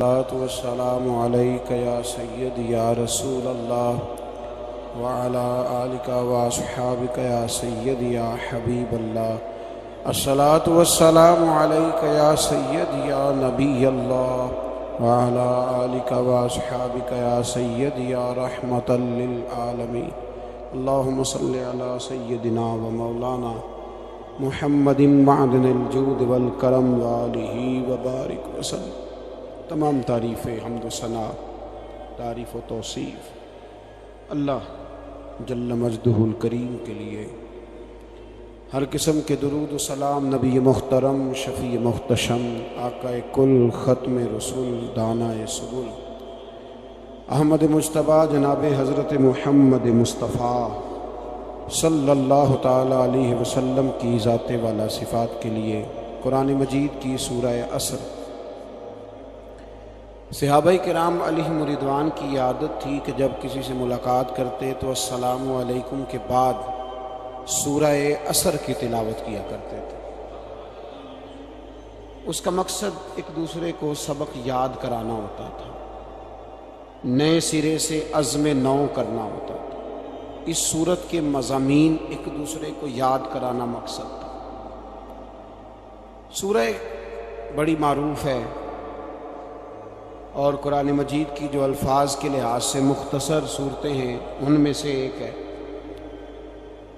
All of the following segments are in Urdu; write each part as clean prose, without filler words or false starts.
الصلاة والسلام عليك يا سيدي يا رسول الله وعلى آلك وأصحابك يا سيدي يا حبيب الله. الصلاة والسلام عليك يا سيدي يا نبي الله وعلى آلك وأصحابك يا سيدي يا رحمة للعالمين. اللهم صل على سيدنا ومولانا محمد معدن الجود والکرم وآلہ وبارک وسلم. تمام تعریف حمد و ثنا، تعریف و توصیف اللہ جل مجدہ الکریم کے لیے. ہر قسم کے درود و سلام نبی محترم، شفیع محتشم، آقا کل، ختم رسول، دانہ سبل، احمد مجتبیٰ جناب حضرت محمد مصطفیٰ صلی اللہ تعالی علیہ وسلم کی ذات والا صفات کے لیے. قرآن مجید کی سورہ عصر. صحابہ کرام علیہم رضوان کی عادت تھی کہ جب کسی سے ملاقات کرتے تو السلام علیکم کے بعد سورہ عصر کی تلاوت کیا کرتے تھے. اس کا مقصد ایک دوسرے کو سبق یاد کرانا ہوتا تھا، نئے سرے سے عزم نو کرنا ہوتا تھا. اس صورت کے مضامین ایک دوسرے کو یاد کرانا مقصد تھا. سورہ بڑی معروف ہے اور قرآن مجید کی جو الفاظ کے لحاظ سے مختصر صورتیں ہیں ان میں سے ایک ہے.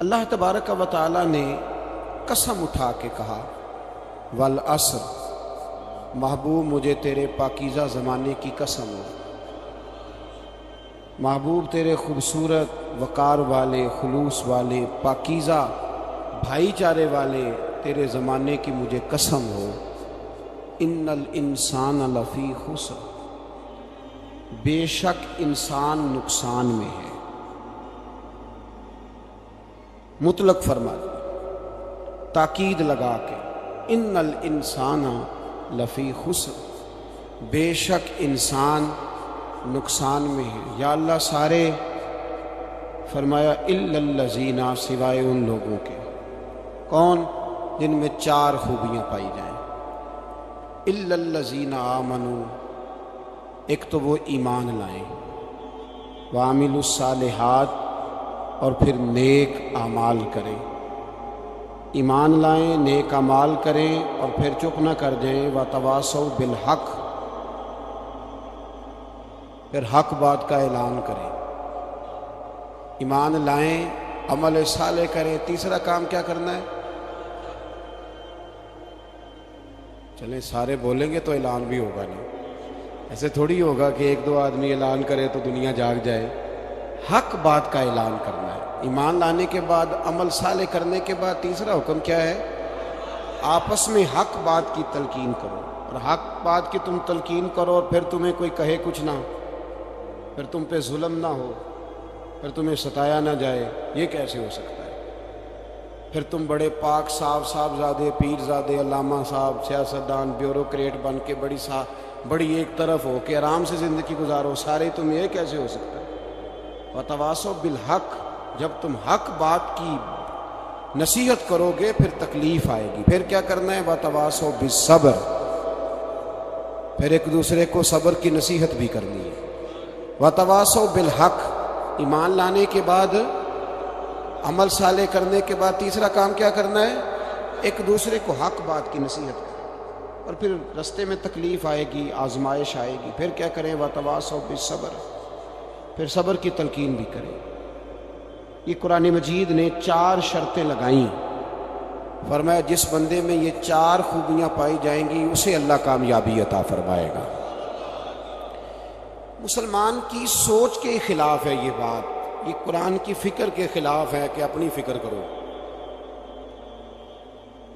اللہ تبارک و تعالی نے قسم اٹھا کے کہا والعصر، محبوب مجھے تیرے پاکیزہ زمانے کی قسم ہو. محبوب تیرے خوبصورت، وقار والے، خلوص والے، پاکیزہ بھائی چارے والے تیرے زمانے کی مجھے قسم ہو. ان الانسان لفی خسر، بے شک انسان نقصان میں ہے. مطلق فرما دیا، تاکید لگا کے، ان الانسان لفی خسر، بے شک انسان نقصان میں ہے. یا اللہ سارے، فرمایا الا الذین، سوائے ان لوگوں کے. کون؟ جن میں چار خوبیاں پائی جائیں. الا الذین آمنوا، ایک تو وہ ایمان لائیں، وعملوا الصالحات، اور پھر نیک اعمال کریں. ایمان لائیں، نیک اعمال کریں، اور پھر چپ نہ کر جائیں. وتواصوا بالحق، پھر حق بات کا اعلان کریں. ایمان لائیں، عمل صالح کریں. تیسرا کام کیا کرنا ہے؟ چلیں سارے بولیں گے تو اعلان بھی ہوگا. نہیں ایسے تھوڑی ہوگا کہ ایک دو آدمی اعلان کرے تو دنیا جاگ جائے. حق بات کا اعلان کرنا ہے. ایمان لانے کے بعد، عمل صالح کرنے کے بعد تیسرا حکم کیا ہے؟ آپس میں حق بات کی تلقین کرو. اور حق بات کی تم تلقین کرو اور پھر تمہیں کوئی کہے کچھ نہ، پھر تم پہ ظلم نہ ہو، پھر تمہیں ستایا نہ جائے. یہ کیسے ہو سکتا ہے؟ پھر تم بڑے پاک صاحبزادے، پیرزادے، علامہ صاحب، سیاستدان، بیوروکریٹ بن کے بڑی ایک طرف ہو کے آرام سے زندگی گزارو سارے. تم یہ کیسے ہو سکتا ہے؟ وتواصوا بالحق، جب تم حق بات کی نصیحت کرو گے پھر تکلیف آئے گی. پھر کیا کرنا ہے؟ وتواصوا بالصبر، پھر ایک دوسرے کو صبر کی نصیحت بھی کرنی ہے. وتواصوا بالحق، ایمان لانے کے بعد، عمل صالح کرنے کے بعد تیسرا کام کیا کرنا ہے؟ ایک دوسرے کو حق بات کی نصیحت کریں. اور پھر رستے میں تکلیف آئے گی، آزمائش آئے گی. پھر کیا کریں؟ وتواصوا بالصبر، پھر صبر کی تلقین بھی کریں. یہ قرآن مجید نے چار شرطیں لگائیں. فرمایا جس بندے میں یہ چار خوبیاں پائی جائیں گی اسے اللہ کامیابی عطا فرمائے گا. مسلمان کی سوچ کے خلاف ہے یہ بات. یہ قرآن کی فکر کے خلاف ہے کہ اپنی فکر کرو.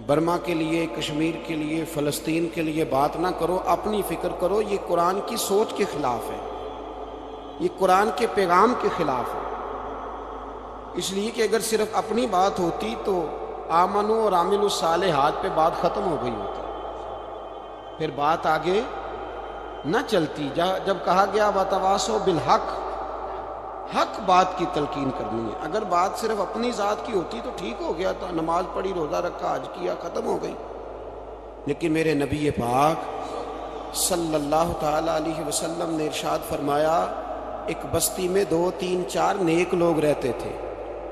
برما کے لیے، کشمیر کے لیے، فلسطین کے لیے بات نہ کرو، اپنی فکر کرو. یہ قرآن کی سوچ کے خلاف ہے، یہ قرآن کے پیغام کے خلاف ہے. اس لیے کہ اگر صرف اپنی بات ہوتی تو آمنو اور عاملوا الصالحات پہ بات ختم ہو گئی ہوتی، پھر بات آگے نہ چلتی. جب کہا گیا وتواصوا بالحق، حق بات کی تلقین کرنی ہے. اگر بات صرف اپنی ذات کی ہوتی تو ٹھیک ہو گیا تھا، نماز پڑھی، روزہ رکھا، حج کیا، ختم ہو گئی. لیکن میرے نبی پاک صلی اللہ تعالی علیہ وسلم نے ارشاد فرمایا، ایک بستی میں 2 3 4 نیک لوگ رہتے تھے۔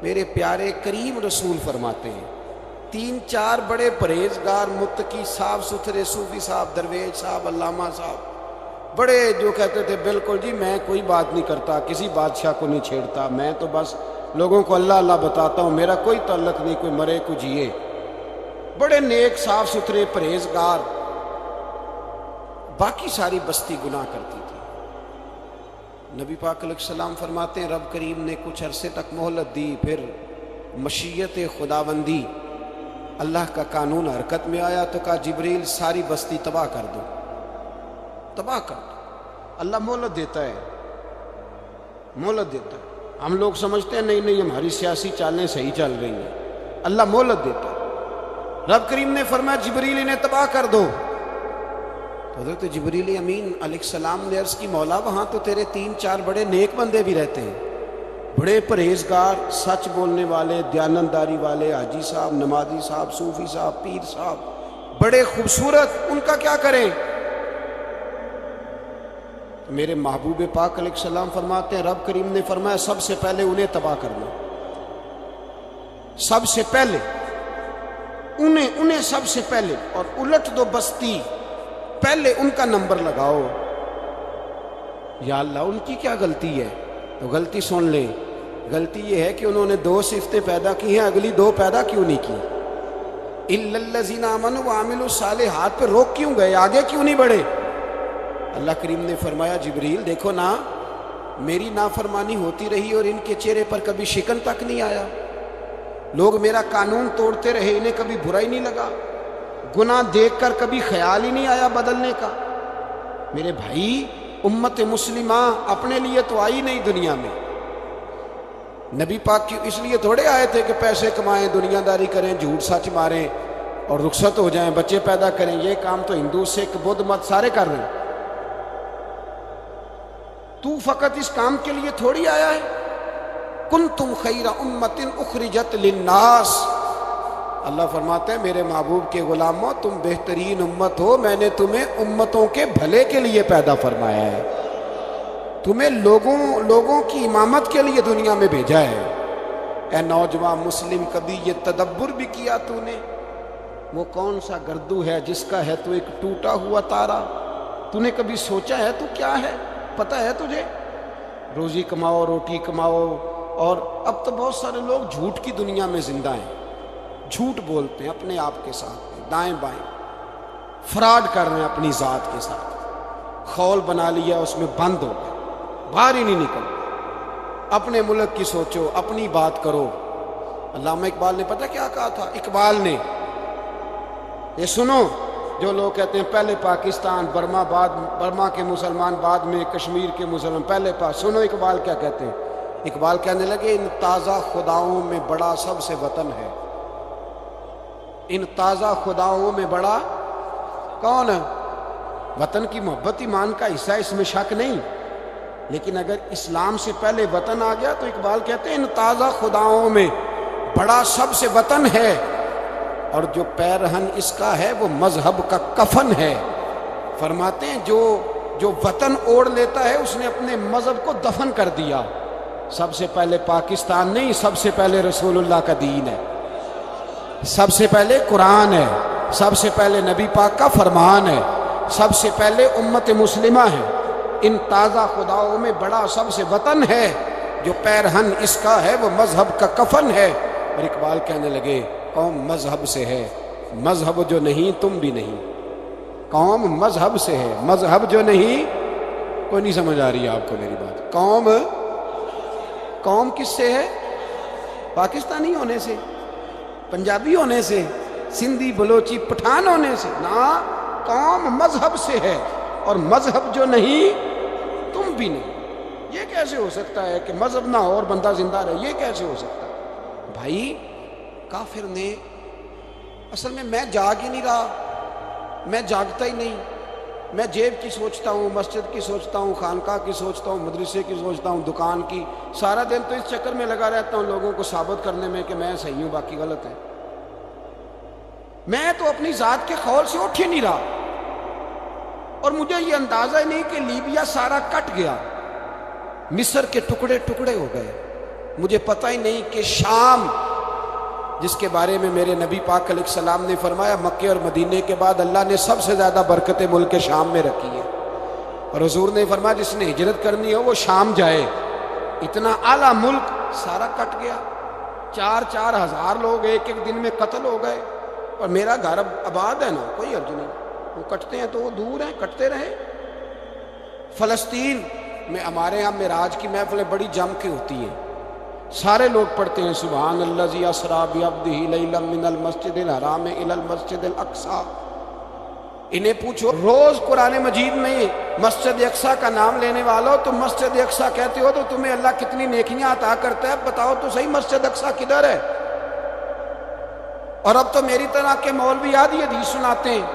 میرے پیارے کریم رسول فرماتے ہیں 3 4 بڑے پرہیزگار، متقی، صاف ستھرے صوفی صاحب، درویش صاحب، علامہ صاحب، بڑے جو کہتے تھے بالکل جی میں کوئی بات نہیں کرتا، کسی بادشاہ کو نہیں چھیڑتا، میں تو بس لوگوں کو اللہ اللہ بتاتا ہوں، میرا کوئی تعلق نہیں، کوئی مرے کوئی جیے، بڑے نیک صاف ستھرے پرہیزگار۔ باقی ساری بستی گناہ کرتی تھی۔ نبی پاک علیہ السلام فرماتے ہیں رب کریم نے کچھ عرصے تک مہلت دی، پھر مشیت خداوندی، اللہ کا قانون حرکت میں آیا تو کہا جبریل ساری بستی تباہ کر دو، تباہ کر دو۔ اللہ مہلت دیتا ہے، مہلت دیتا ہے۔ ہم لوگ سمجھتے ہیں نہیں نہیں ہماری سیاسی چالیں صحیح چل رہی ہیں، اللہ مہلت دیتا ہے۔ رب کریم نے فرمایا جبریل انہیں تباہ کر دو۔ تو حضرت جبریل امین علیہ السلام نے عرض کی مولا وہاں تو تیرے 3 4 بڑے نیک بندے بھی رہتے ہیں، بڑے پرہیزگار، سچ بولنے والے، دیانتداری والے، حاجی صاحب، نمازی صاحب، صوفی صاحب، پیر صاحب، بڑے خوبصورت، ان کا کیا کریں؟ تو میرے محبوب پاک علیہ السلام فرماتے ہیں رب کریم نے فرمایا سب سے پہلے انہیں تباہ کرنا، سب سے پہلے انہیں سب سے پہلے، اور الٹ دو بستی، پہلے ان کا نمبر لگاؤ۔ یا اللہ ان کی کیا غلطی ہے؟ تو غلطی سن لیں، غلطی یہ ہے کہ انہوں نے 2 صفتیں پیدا کی ہیں، اگلی 2 پیدا کیوں نہیں کی؟ الا الذین آمنوا وعملوا الصالحات پہ روک کیوں گئے؟ آگے کیوں نہیں بڑھے؟ اللہ کریم نے فرمایا جبریل دیکھو نا، میری نافرمانی ہوتی رہی اور ان کے چہرے پر کبھی شکن تک نہیں آیا، لوگ میرا قانون توڑتے رہے، انہیں کبھی برا ہی نہیں لگا، گناہ دیکھ کر کبھی خیال ہی نہیں آیا بدلنے کا۔ میرے بھائی امت مسلمہ اپنے لیے تو آئی نہیں دنیا میں، نبی پاک کی اس لیے تھوڑے آئے تھے کہ پیسے کمائیں، دنیا داری کریں، جھوٹ سچ ماریں اور رخصت ہو جائیں، بچے پیدا کریں۔ یہ کام تو ہندو سکھ بدھ مت سارے کر رہے ہیں، تو فقط اس کام کے لیے تھوڑی آیا ہے۔ کنتم خیر امت اخرجت للناس، اللہ فرماتے ہیں میرے محبوب کے غلاموں تم بہترین امت ہو، میں نے تمہیں امتوں کے بھلے کے لیے پیدا فرمایا ہے، تمہیں لوگوں کی امامت کے لیے دنیا میں بھیجا ہے۔ اے نوجوان مسلم کبھی یہ تدبر بھی کیا تو نے؟ وہ کون سا گردو ہے جس کا ہے تو ایک ٹوٹا ہوا تارا؟ تو نے کبھی سوچا ہے تو کیا ہے؟ پتہ ہے تجھے؟ روزی کماؤ، روٹی کماؤ، اور اب تو بہت سارے لوگ جھوٹ کی دنیا میں زندہ ہیں، جھوٹ بولتے ہیں اپنے آپ کے ساتھ، دائیں بائیں فراڈ کر رہے ہیں اپنی ذات کے ساتھ، خول بنا لیا اس میں بند ہو گئے، باہر ہی نہیں نکل۔ اپنے ملک کی سوچو، اپنی بات کرو۔ علامہ اقبال نے پتہ کیا کہا تھا؟ اقبال نے، یہ سنو جو لوگ کہتے ہیں پہلے پاکستان، برما کے مسلمان بعد میں کشمیر کے مسلمان، پہلے سنو اقبال کیا کہتے ہیں۔ اقبال کہنے لگے ان تازہ خداؤں میں بڑا سب سے وطن ہے، ان تازہ خداؤں میں بڑا کون ہے؟ وطن کی محبت ایمان کا حصہ، اس میں شک نہیں، لیکن اگر اسلام سے پہلے وطن آ گیا تو اقبال کہتے ہیں ان تازہ خداؤں میں بڑا سب سے وطن ہے، اور جو پیرہن اس کا ہے وہ مذہب کا کفن ہے۔ فرماتے ہیں جو وطن اوڑھ لیتا ہے اس نے اپنے مذہب کو دفن کر دیا۔ سب سے پہلے پاکستان نہیں، سب سے پہلے رسول اللہ کا دین ہے، سب سے پہلے قرآن ہے، سب سے پہلے نبی پاک کا فرمان ہے، سب سے پہلے امت مسلمہ ہے۔ ان تازہ خداؤں میں بڑا سب سے وطن ہے، جو پیرہن اس کا ہے وہ مذہب کا کفن ہے۔ اور اقبال کہنے لگے قوم مذہب سے ہے، مذہب جو نہیں تم بھی نہیں، قوم مذہب سے ہے، مذہب جو نہیں، کوئی نہیں سمجھ آ رہی ہے آپ کو میری بات؟ قوم کس سے ہے؟ پاکستانی ہونے سے، پنجابی ہونے سے، سندھی بلوچی پٹھان ہونے سے نہ، قوم مذہب سے ہے، اور مذہب جو نہیں تم بھی نہیں۔ یہ کیسے ہو سکتا ہے کہ مذہب نہ ہو اور بندہ زندہ رہے؟ یہ کیسے ہو سکتا ہے؟ بھائی کافر نے اصل میں جاگ ہی نہیں رہا، میں جاگتا ہی نہیں، میں جیب کی سوچتا ہوں، مسجد کی سوچتا ہوں، خانقاہ کی سوچتا ہوں، مدرسے کی سوچتا ہوں، دکان کی، سارا دن تو اس چکر میں لگا رہتا ہوں لوگوں کو ثابت کرنے میں کہ میں صحیح ہوں باقی غلط ہے۔ میں تو اپنی ذات کے خول سے اٹھ ہی نہیں رہا، اور مجھے یہ اندازہ ہی نہیں کہ لیبیا سارا کٹ گیا، مصر کے ٹکڑے ٹکڑے ہو گئے، مجھے پتہ ہی نہیں کہ شام، جس کے بارے میں میرے نبی پاک علیہ السلام نے فرمایا مکے اور مدینے کے بعد اللہ نے سب سے زیادہ برکتیں ملک شام میں رکھی ہیں، اور حضور نے فرمایا جس نے ہجرت کرنی ہو وہ شام جائے۔ اتنا اعلیٰ ملک سارا کٹ گیا، 4-4 ہزار لوگ ایک ایک دن میں قتل ہو گئے، اور میرا گھر اب آباد ہے نا، کوئی حرج نہیں، وہ کٹتے ہیں تو وہ دور ہیں، کٹتے رہے۔ فلسطین میں ہمارے ہاں معراج کی محفلیں بڑی جم کے ہوتی ہیں، سارے لوگ پڑھتے ہیں سبحان الذی اسریٰ بعبدہ لیلا من المسجد الحرام الی المسجد الاقصی۔ انہیں پوچھو روز قرآن مجید میں مسجد اقصیٰ کا نام لینے والوں، تم مسجد اقصیٰ کہتے ہو تو تمہیں اللہ کتنی نیکیاں عطا کرتا ہے، بتاؤ تو صحیح مسجد اقصیٰ کدھر ہے؟ اور اب تو میری طرح کے مولوی آدھی حدیث سناتے ہیں،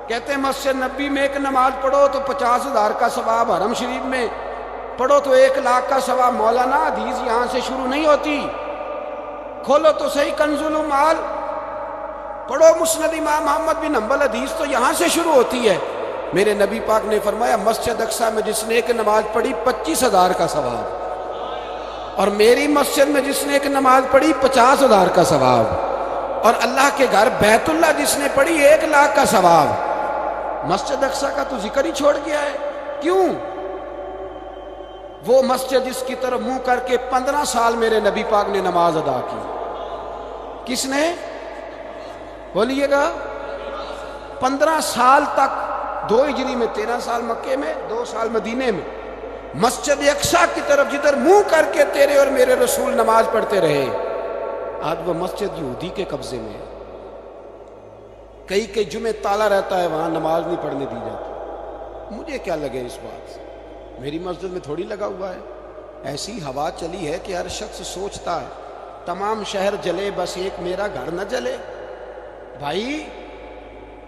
کہتے ہیں مسجد نبی میں ایک نماز پڑھو تو 50,000 کا ثواب، حرم شریف میں پڑھو تو 1,00,000 کا ثواب۔ مولانا حدیث یہاں سے شروع نہیں ہوتی، کھولو تو صحیح کنز المال، پڑھو مسند امام محمد بن حنبل، حدیث تو یہاں سے شروع ہوتی ہے۔ میرے نبی پاک نے فرمایا مسجد اقصیٰ میں جس نے ایک نماز پڑھی 25,000 کا ثواب، اور میری مسجد میں جس نے ایک نماز پڑھی 50,000 کا ثواب، اور اللہ کے گھر بیت اللہ جس نے پڑھی 1,00,000 کا ثواب۔ مسجد اقصیٰ کا تو ذکر ہی چھوڑ گیا ہے، کیوں؟ وہ مسجد جس کی طرف منہ کر کے 15 سال میرے نبی پاک نے نماز ادا کی، کس نے؟ بولیے گا 15 سال تک، 2 ہجری میں 13 سال مکے میں، 2 سال مدینے میں، مسجد اقصیٰ کی طرف جدھر منہ کر کے تیرے اور میرے رسول نماز پڑھتے رہے۔ آج وہ مسجد یہودی کے قبضے میں ہے، کئی کئی جمعے تالا رہتا ہے، وہاں نماز نہیں پڑھنے دی جاتی۔ مجھے کیا لگے اس بات سے، میری مسجد میں تھوڑی لگا ہوا ہے۔ ایسی ہوا چلی ہے کہ ہر شخص سوچتا ہے تمام شہر جلے بس ایک میرا گھر نہ جلے۔ بھائی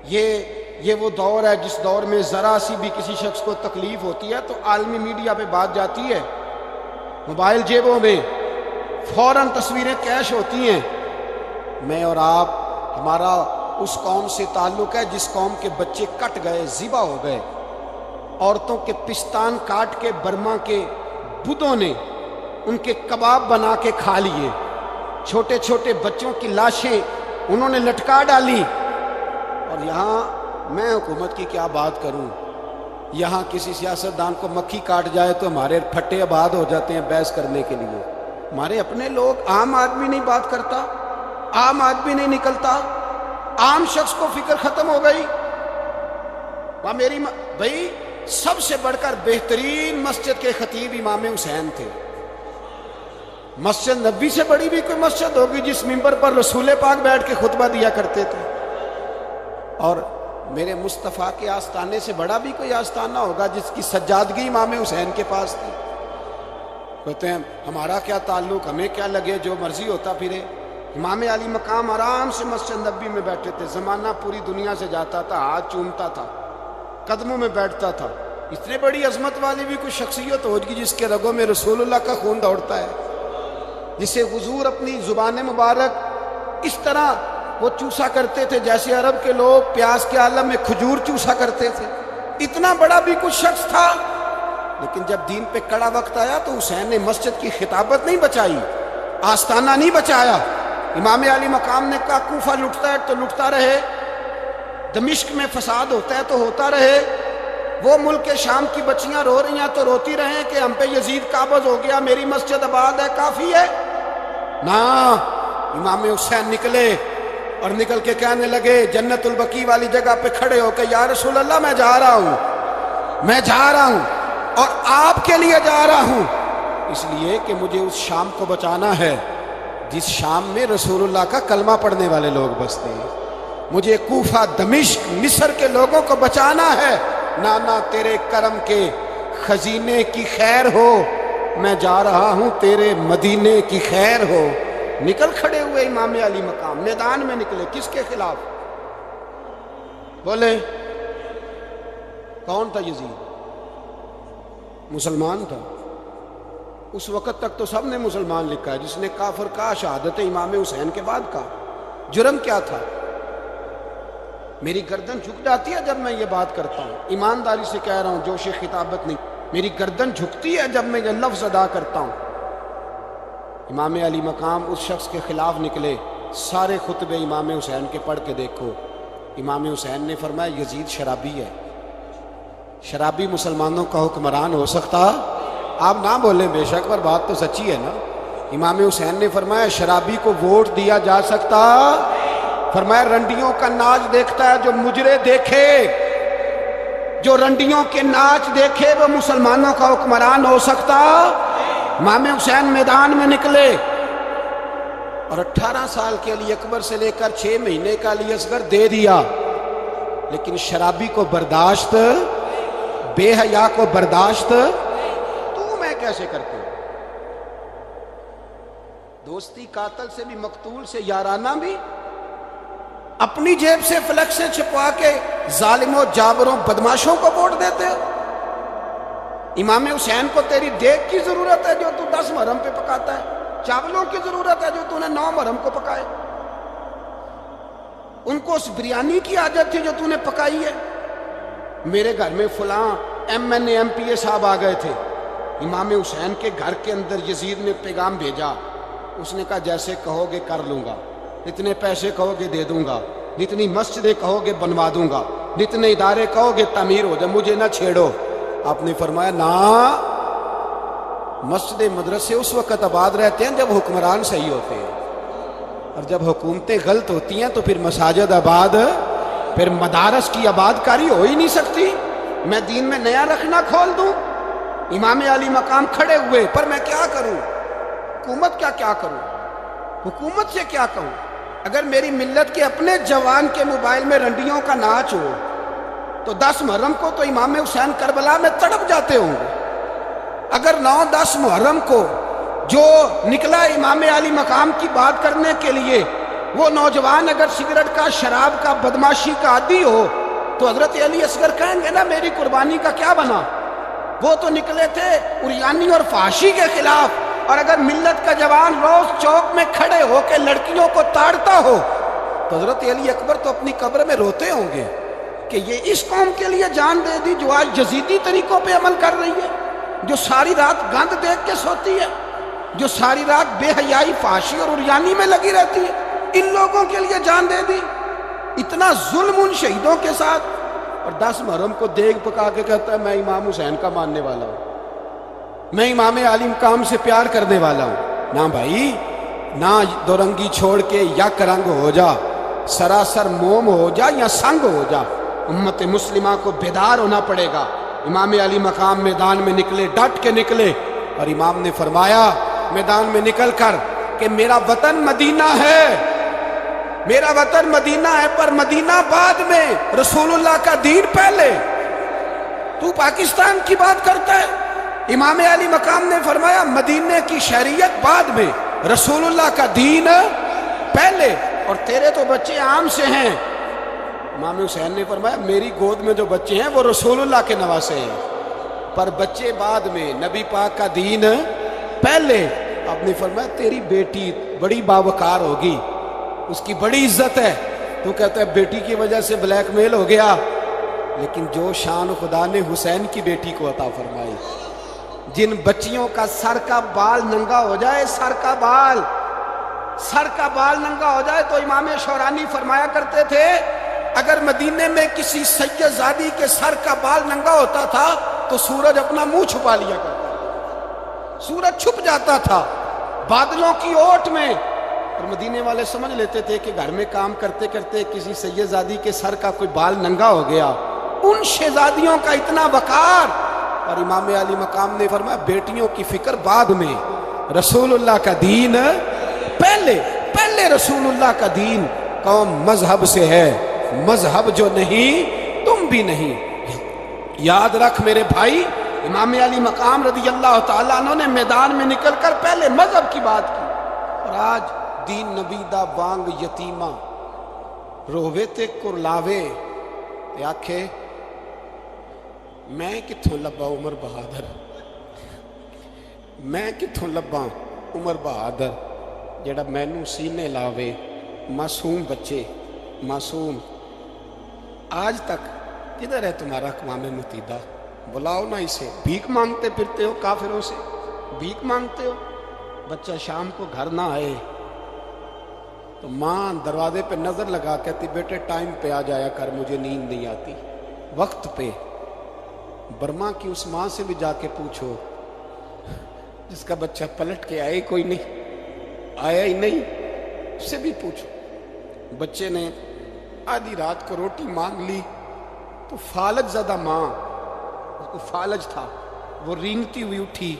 یہ وہ دور ہے جس دور میں ذرا سی بھی کسی شخص کو تکلیف ہوتی ہے تو عالمی میڈیا پہ بات جاتی ہے، موبائل جیبوں میں فوراً تصویریں کیش ہوتی ہیں۔ میں اور آپ، ہمارا اس قوم سے تعلق ہے جس قوم کے بچے کٹ گئے، ذبح ہو گئے، عورتوں کے پستان کاٹ کے برما کے بدھوں نے ان کے کباب بنا کے کھا لیے، چھوٹے چھوٹے بچوں کی لاشیں انہوں نے لٹکا ڈالی۔ اور یہاں میں حکومت کی کیا بات کروں، یہاں کسی سیاستدان کو مکھی کاٹ جائے تو ہمارے پھٹے آباد ہو جاتے ہیں بحث کرنے کے لیے۔ ہمارے اپنے لوگ، عام آدمی نہیں بات کرتا، عام آدمی نہیں نکلتا، عام شخص کو فکر ختم ہو گئی۔ میری بھائی سب سے بڑھ کر بہترین مسجد کے خطیب امام حسین تھے۔ مسجد نبی سے بڑی بھی کوئی مسجد ہوگی جس منبر پر رسول پاک بیٹھ کے خطبہ دیا کرتے تھے؟ اور میرے مصطفیٰ کے آستانے سے بڑا بھی کوئی آستانہ ہوگا جس کی سجادگی امام حسین کے پاس تھی؟ کہتے ہیں ہمارا کیا تعلق، ہمیں کیا لگے، جو مرضی ہوتا پھرے۔ امام علی مقام آرام سے مسجد نبی میں بیٹھے تھے، زمانہ پوری دنیا سے جاتا تھا، ہاتھ چومتا تھا، قدموں میں بیٹھتا تھا۔ اتنے بڑی عظمت والی بھی کوئی شخصیت ہوگی جس کے رگوں میں رسول اللہ کا خون دوڑتا ہے، جسے حضور اپنی زبان مبارک اس طرح وہ چوسا کرتے تھے جیسے عرب کے لوگ پیاس کے عالم میں کھجور چوسا کرتے تھے۔ اتنا بڑا بھی کچھ شخص تھا، لیکن جب دین پہ کڑا وقت آیا تو حسین نے مسجد کی خطابت نہیں بچائی، آستانہ نہیں بچایا۔ امام علی مقام نے کہا کوفہ لٹتا ہے تو لٹتا رہے، دمشق میں فساد ہوتا ہے تو ہوتا رہے، وہ ملک شام کی بچیاں رو رہی ہیں تو روتی رہیں کہ ہم پہ یزید قابض ہو گیا، میری مسجد آباد ہے، کافی ہے نا۔ امام حسین نکلے اور نکل کے کہنے لگے جنت البقیع والی جگہ پہ کھڑے ہو کے، یا رسول اللہ میں جا رہا ہوں اور آپ کے لیے جا رہا ہوں، اس لیے کہ مجھے اس شام کو بچانا ہے جس شام میں رسول اللہ کا کلمہ پڑھنے والے لوگ بستے ہیں۔ مجھے کوفہ، دمشق، مصر کے لوگوں کو بچانا ہے۔ نانا تیرے کرم کے خزینے کی خیر ہو، میں جا رہا ہوں تیرے مدینے کی خیر ہو۔ نکل کھڑے ہوئے امام علی مقام، میدان میں نکلے، کس کے خلاف؟ بولے کون تھا یزید؟ مسلمان تھا۔ اس وقت تک تو سب نے مسلمان لکھا ہے، جس نے کافر کہا شہادت امام حسین کے بعد کہا۔ جرم کیا تھا؟ میری گردن جھک جاتی ہے جب میں یہ بات کرتا ہوں، ایمانداری سے کہہ رہا ہوں، جوش خطابت نہیں، میری گردن جھکتی ہے جب میں یہ لفظ ادا کرتا ہوں۔ امام علی مقام اس شخص کے خلاف نکلے، سارے خطبے امام حسین کے پڑھ کے دیکھو، امام حسین نے فرمایا یزید شرابی ہے، شرابی مسلمانوں کا حکمران ہو سکتا؟ آپ نہ بولیں بے شک، پر بات تو سچی ہے نا۔ امام حسین نے فرمایا شرابی کو ووٹ دیا جا سکتا؟ فرمایا رنڈیوں کا ناچ دیکھتا ہے جو مجرے دیکھے، جو رنڈیوں کے ناچ دیکھے وہ مسلمانوں کا حکمران ہو سکتا؟ امام حسین میدان میں نکلے اور 18 سال کے علی اکبر سے لے کر 6 مہینے کا علی اصغر دے دیا، لیکن شرابی کو برداشت، بے حیا کو برداشت تو میں کیسے کرتے ہوں؟ دوستی قاتل سے بھی، مقتول سے یارانہ بھی، اپنی جیب سے فلک سے چھپوا کے ظالموں جابروں بدماشوں کو ووٹ دیتے ہو۔ امام حسین کو تیری دیگ کی ضرورت ہے جو تو 10 محرم پہ پکاتا ہے، چاولوں کی ضرورت ہے جو تو نے 9 محرم کو پکائے، ان کو اس بریانی کی عادت تھی جو تو نے پکائی ہے۔ میرے گھر میں فلاں MNA MPA صاحب آ گئے تھے، امام حسین کے گھر کے اندر یزید نے پیغام بھیجا، اس نے کہا جیسے کہو گے کر لوں گا، جتنے پیسے کہو گے دے دوں گا، جتنی مسجدیں کہو گے بنوا دوں گا، جتنے ادارے کہو گے تعمیر ہو جائے، مجھے نہ چھیڑو۔ آپ نے فرمایا نا، مسجد مدرسے اس وقت آباد رہتے ہیں جب حکمران صحیح ہوتے ہیں، اور جب حکومتیں غلط ہوتی ہیں تو پھر مساجد آباد، پھر مدارس کی آباد کاری ہو ہی نہیں سکتی۔ میں دین میں نیا رکھنا کھول دوں؟ امام علی مقام کھڑے ہوئے، پر میں کیا کروں؟ حکومت کیا کروں؟ حکومت سے کیا کہوں؟ اگر میری ملت کے اپنے جوان کے موبائل میں رنڈیوں کا ناچ ہو تو 10 محرم کو تو امام حسین کربلا میں تڑپ جاتے ہوں گے۔ اگر 9-10 محرم کو جو نکلا امام علی مقام کی بات کرنے کے لیے، وہ نوجوان اگر سگریٹ کا، شراب کا، بدماشی کا عادی ہو تو حضرت علی اصغر کہیں گے نا میری قربانی کا کیا بنا؟ وہ تو نکلے تھے عریانی اور فحاشی کے خلاف، اور اگر ملت کا جوان روز چوک میں کھڑے ہو کے لڑکیوں کو تاڑتا ہو تو حضرت علی اکبر تو اپنی قبر میں روتے ہوں گے کہ یہ اس قوم کے لیے جان دے دی جو آج یزیدی طریقوں پہ عمل کر رہی ہے، جو ساری رات گند دیکھ کے سوتی ہے، جو ساری رات بے حیائی، فحاشی اور عریانی میں لگی رہتی ہے، ان لوگوں کے لیے جان دے دی۔ اتنا ظلم ان شہیدوں کے ساتھ، اور 10 محرم کو دیگ پکا کے کہتا ہے میں امام حسین کا ماننے والا ہوں، میں امام علی مقام سے پیار کرنے والا ہوں۔ نہ بھائی، نہ دو رنگی چھوڑ کے یک رنگ ہو جا، سراسر موم ہو جا یا سنگ ہو جا، امت مسلمہ کو بیدار ہونا پڑے گا۔ امام علی مقام میدان میں نکلے، ڈٹ کے نکلے، اور امام نے فرمایا میدان میں نکل کر کہ میرا وطن مدینہ ہے، میرا وطن مدینہ ہے، پر مدینہ بعد میں، رسول اللہ کا دین پہلے۔ تو پاکستان کی بات کرتا ہے؟ امام علی مقام نے فرمایا مدینے کی شریعت بعد میں، رسول اللہ کا دین پہلے، اور تیرے تو بچے عام سے ہیں۔ امام حسین نے فرمایا میری گود میں جو بچے ہیں وہ رسول اللہ کے نواسے ہیں، پر بچے بعد میں، نبی پاک کا دین پہلے۔ آپ نے فرمایا تیری بیٹی بڑی باوقار ہوگی، اس کی بڑی عزت ہے، تو کہتا ہے بیٹی کی وجہ سے بلیک میل ہو گیا، لیکن جو شان خدا نے حسین کی بیٹی کو عطا فرمائی، جن بچیوں کا سر کا بال ننگا ہو جائے، سر کا بال ننگا ہو جائے، تو امام شورانی فرمایا کرتے تھے اگر مدینے میں کسی سید زادی کے سر کا بال ننگا ہوتا تھا تو سورج اپنا منہ چھپا لیا کرتا تھا، سورج چھپ جاتا تھا بادلوں کی اوٹ میں، اور مدینے والے سمجھ لیتے تھے کہ گھر میں کام کرتے کرتے کسی سید زادی کے سر کا کوئی بال ننگا ہو گیا۔ ان شہزادیوں کا اتنا وقار، اور امام علی مقام نے فرمایا بیٹیوں کی فکر بعد میں، رسول اللہ کا دین پہلے رسول اللہ کا دین۔ قوم مذہب سے ہے، مذہب جو نہیں تم بھی نہیں۔ یاد رکھ میرے بھائی، امام علی مقام رضی اللہ تعالیٰ عنہ نے میدان میں نکل کر پہلے مذہب کی بات کی، اور آج دین نبی دا وانگ یتیمہ رووے تے کرلاوے تے آکھے میں کتھوں لبا عمر بہادر، میں کتھوں لبا عمر بہادر جڑا مینوں سینے لاوے، معصوم بچے، معصوم آج تک کدھر ہے تمہارا اقوام متحدہ؟ بلاؤ نا اسے، بھیک مانگتے پھرتے ہو کافروں سے، بھیک مانگتے ہو۔ بچہ شام کو گھر نہ آئے تو ماں دروازے پہ نظر لگا کہتی بیٹے ٹائم پہ آ جایا کر، مجھے نیند نہیں آتی، وقت پہ۔ برما کی اس ماں سے بھی جا کے پوچھو جس کا بچہ پلٹ کے آئے کوئی نہیں، آیا ہی نہیں، اس سے بھی پوچھو۔ بچے نے آدھی رات کو روٹی مانگ لی تو فالج زدہ ماں، اس کو فالج تھا، وہ رینگتی ہوئی اٹھی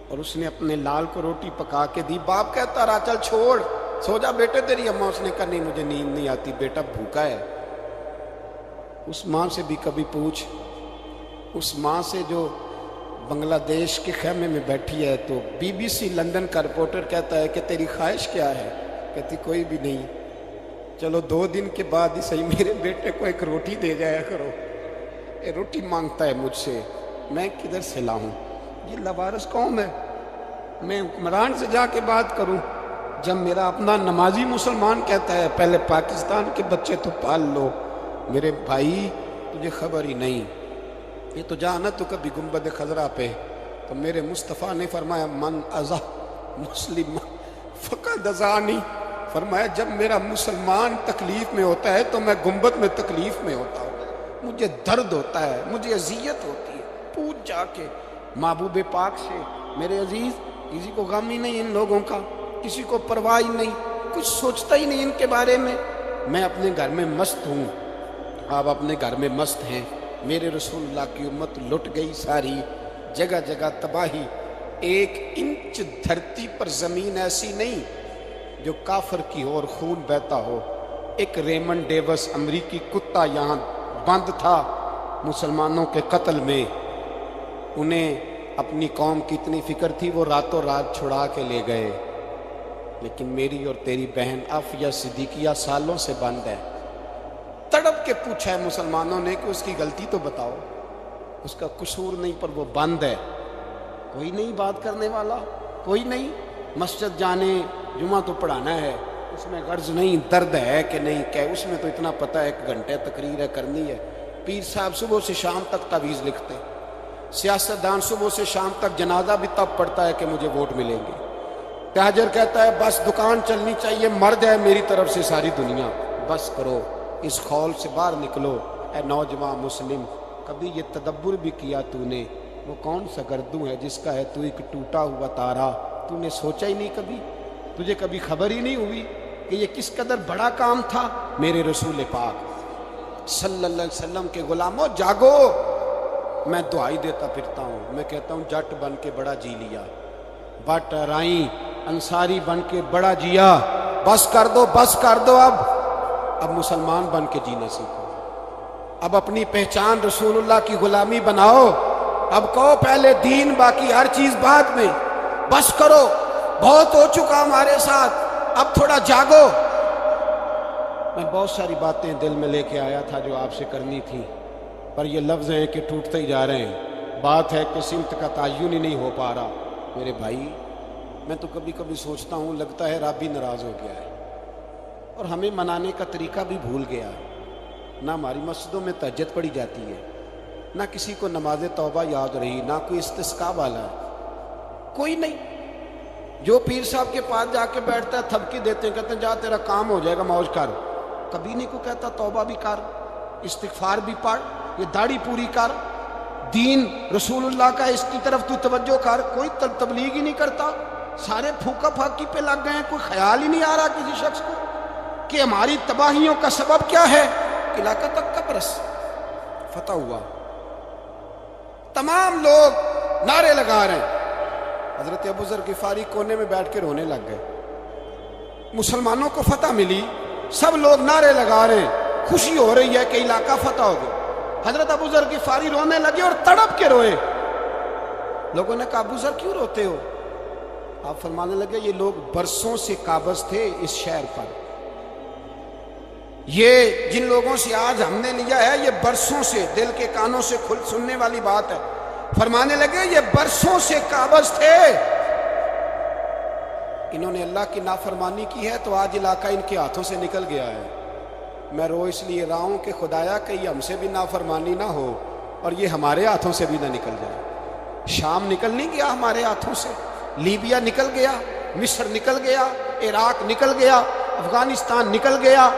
اور اس نے اپنے لال کو روٹی پکا کے دی۔ باپ کہتا رہا چل چھوڑ، سو جا بیٹے تیری اماں۔ اس نے کہا نہیں مجھے نیند نہیں آتی، بیٹا بھوکا ہے۔ اس ماں سے بھی کبھی پوچھ، اس ماں سے جو بنگلہ دیش کے خیمے میں بیٹھی ہے، تو بی بی سی لندن کا رپورٹر کہتا ہے کہ تیری خواہش کیا ہے؟ کہتی کوئی بھی نہیں، چلو 2 دن کے بعد ہی صحیح میرے بیٹے کو ایک روٹی دے جایا کرو، یہ روٹی مانگتا ہے مجھ سے، میں کدھر سے لاؤں؟ یہ لوارث قوم ہے، میں حکمران سے جا کے بات کروں؟ جب میرا اپنا نمازی مسلمان کہتا ہے پہلے پاکستان کے بچے تو پال لو، میرے بھائی تجھے خبر ہی نہیں، یہ تو جانا تو کبھی گنبد خضرا پہ، تو میرے مصطفیٰ نے فرمایا من ازا مسلم فقد ازانی، فرمایا جب میرا مسلمان تکلیف میں ہوتا ہے تو میں گنبد میں تکلیف میں ہوتا ہوں، مجھے درد ہوتا ہے، مجھے اذیت ہوتی ہے۔ پوچھ جا کے محبوب پاک سے، میرے عزیز کسی کو غم ہی نہیں ان لوگوں کا، کسی کو پرواہ ہی نہیں، کچھ سوچتا ہی نہیں ان کے بارے میں۔ میں اپنے گھر میں مست ہوں، آپ اپنے گھر میں مست ہیں۔ میرے رسول اللہ کی امت لٹ گئی ساری، جگہ جگہ تباہی، 1 انچ دھرتی پر زمین ایسی نہیں جو کافر کی ہو اور خون بہتا ہو۔ ایک ریمن ڈیوس امریکی کتا یہاں بند تھا مسلمانوں کے قتل میں، انہیں اپنی قوم کی اتنی فکر تھی وہ راتوں رات چھڑا کے لے گئے، لیکن میری اور تیری بہن عافیہ صدیقیہ سالوں سے بند ہے۔ تڑپ کے پوچھا ہے مسلمانوں نے کہ اس کی غلطی تو بتاؤ، اس کا قصور نہیں پر وہ بند ہے، کوئی نہیں بات کرنے والا، کوئی نہیں۔ مسجد جانے جمعہ تو پڑھانا ہے، اس میں غرض نہیں درد ہے کہ نہیں کہ اس میں تو اتنا پتہ ہے 1 گھنٹے تقریر ہے کرنی ہے۔ پیر صاحب صبح سے شام تک تعویذ لکھتے، سیاستدان صبح سے شام تک جنازہ بھی تب پڑھتا ہے کہ مجھے ووٹ ملیں گے۔ تاجر کہتا ہے بس دکان چلنی چاہیے، مر جائے میری طرف سے ساری دنیا، بس کرو، اس خول سے باہر نکلو۔ اے نوجوان مسلم، کبھی یہ تدبر بھی کیا تو نے وہ کون سا گردوں ہے جس کا ہے تو ایک ٹوٹا ہوا تارا؟ تو نے سوچا ہی نہیں کبھی، تجھے کبھی خبر ہی نہیں ہوئی کہ یہ کس قدر بڑا کام تھا؟ میرے رسول پاک صلی اللہ علیہ وسلم کے غلاموں جاگو۔ میں دعائی دیتا پھرتا ہوں، میں کہتا ہوں جٹ بن کے بڑا جی لیا، بٹ رائیں انصاری بن کے بڑا جیا، بس کر دو، بس کر دو۔ اب مسلمان بن کے جینا سیکھو، اب اپنی پہچان رسول اللہ کی غلامی بناؤ، اب کہو پہلے دین باقی ہر چیز بعد میں، بس کرو، بہت ہو چکا ہمارے ساتھ، اب تھوڑا جاگو۔ میں بہت ساری باتیں دل میں لے کے آیا تھا جو آپ سے کرنی تھی، پر یہ لفظ ہیں کہ ٹوٹتے ہی جا رہے ہیں، بات ہے کہ سمت کا تعین ہی نہیں ہو پا رہا۔ میرے بھائی میں تو کبھی کبھی سوچتا ہوں لگتا ہے رب بھی ناراض ہو گیا ہے اور ہمیں منانے کا طریقہ بھی بھول گیا ہے۔ نہ ہماری مسجدوں میں تہجد پڑھی جاتی ہے، نہ کسی کو نماز توبہ یاد رہی، نہ کوئی استسقاء والا ہے، کوئی نہیں۔ جو پیر صاحب کے پاس جا کے بیٹھتا ہے تھپکی دیتے ہیں، کہتے ہیں جا تیرا کام ہو جائے گا موج کر، کبھی نہیں کو کہتا توبہ بھی کر، استغفار بھی پڑھ، یہ داڑھی پوری کر، دین رسول اللہ کا اس کی طرف تو توجہ کر۔ کوئی تبلیغ ہی نہیں کرتا، سارے پھوکا پھاکی پہ لگ گئے ہیں، کوئی خیال ہی نہیں آ رہا کسی شخص کو کہ ہماری تباہیوں کا سبب کیا ہے۔ علاقہ تک قبرص فتح ہوا، تمام لوگ نعرے لگا رہے ہیں، حضرت ابو ذر غفاری کونے میں بیٹھ کے رونے لگ گئے۔ مسلمانوں کو فتح ملی، سب لوگ نعرے لگا رہے ہیں، خوشی ہو رہی ہے کہ علاقہ فتح ہو گیا۔ حضرت ابو ذر غفاری رونے لگے اور تڑپ کے روئے۔ لوگوں نے کہا ابو ذر کیوں روتے ہو؟ آپ فرمانے لگے یہ لوگ برسوں سے قابض تھے اس شہر پر، یہ جن لوگوں سے آج ہم نے لیا ہے یہ برسوں سے، دل کے کانوں سے کھل سننے والی بات ہے، فرمانے لگے یہ برسوں سے قابض تھے، انہوں نے اللہ کی نافرمانی کی ہے تو آج علاقہ ان کے ہاتھوں سے نکل گیا ہے۔ میں رو اس لیے رہا ہوں کہ خدایا کہیں ہم سے بھی نافرمانی نہ ہو اور یہ ہمارے ہاتھوں سے بھی نہ نکل جائے۔ شام نکل نہیں گیا ہمارے ہاتھوں سے، لیبیا نکل گیا، مصر نکل گیا، عراق نکل گیا، افغانستان نکل گیا،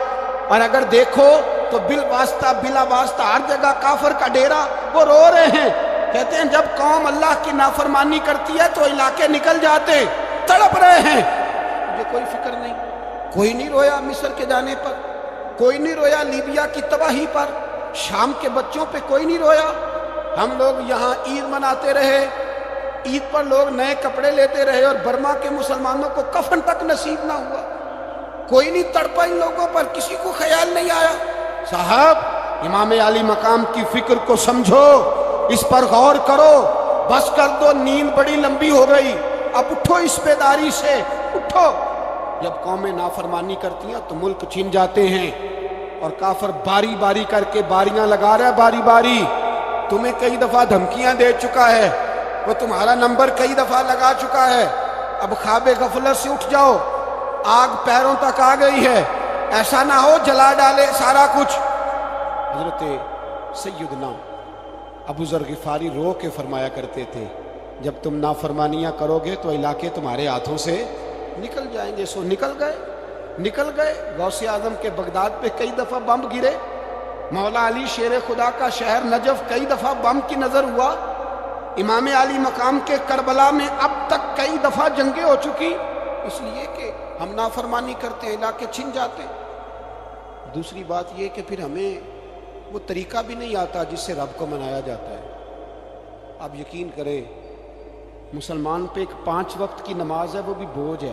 اور اگر دیکھو تو بالواسطہ بلا واسطہ ہر جگہ کافر کا ڈیرا، وہ رو رہے ہیں، کہتے ہیں جب قوم اللہ کی نافرمانی کرتی ہے تو علاقے نکل جاتے، تڑپ رہے ہیں۔ مجھے کوئی فکر نہیں، کوئی نہیں رویا مصر کے جانے پر، کوئی نہیں رویا لیبیا کی تباہی پر، شام کے بچوں پہ کوئی نہیں رویا۔ ہم لوگ یہاں عید مناتے رہے، عید پر لوگ نئے کپڑے لیتے رہے، اور برما کے مسلمانوں کو کفن تک نصیب نہ ہوا، کوئی نہیں تڑپا ان لوگوں پر، کسی کو خیال نہیں آیا۔ صاحب امام علی مقام کی فکر کو سمجھو، اس پر غور کرو، بس کر دو، نیند بڑی لمبی ہو گئی، اب اٹھو اس بیداری سے، اٹھو۔ جب قومیں نافرمانی کرتی ہیں تو ملک چھن جاتے ہیں، اور کافر باری باری کر کے باریاں لگا رہا ہے، باری باری تمہیں کئی دفعہ دھمکیاں دے چکا ہے، وہ تمہارا نمبر کئی دفعہ لگا چکا ہے، اب خواب غفلت سے اٹھ جاؤ، آگ پیروں تک آ گئی ہے، ایسا نہ ہو جلا ڈالے سارا کچھ۔ حضرت سیدنا ابو ذر غفاری رو کے فرمایا کرتے تھے جب تم نافرمانیاں کرو گے تو علاقے تمہارے ہاتھوں سے نکل جائیں گے۔ سو نکل گئے۔ غوث اعظم کے بغداد پہ کئی دفعہ بم گرے، مولا علی شیر خدا کا شہر نجف کئی دفعہ بم کی نظر ہوا، امام علی مقام کے کربلا میں اب تک کئی دفعہ جنگیں ہو چکی، اس لیے کہ ہم نافرمانی کرتے ہیں، علاقے چھن جاتے ہیں۔ دوسری بات یہ کہ پھر ہمیں وہ طریقہ بھی نہیں آتا جس سے رب کو منایا جاتا ہے۔ آپ یقین کریں مسلمان پہ ایک 5 وقت کی نماز ہے، وہ بھی بوجھ ہے۔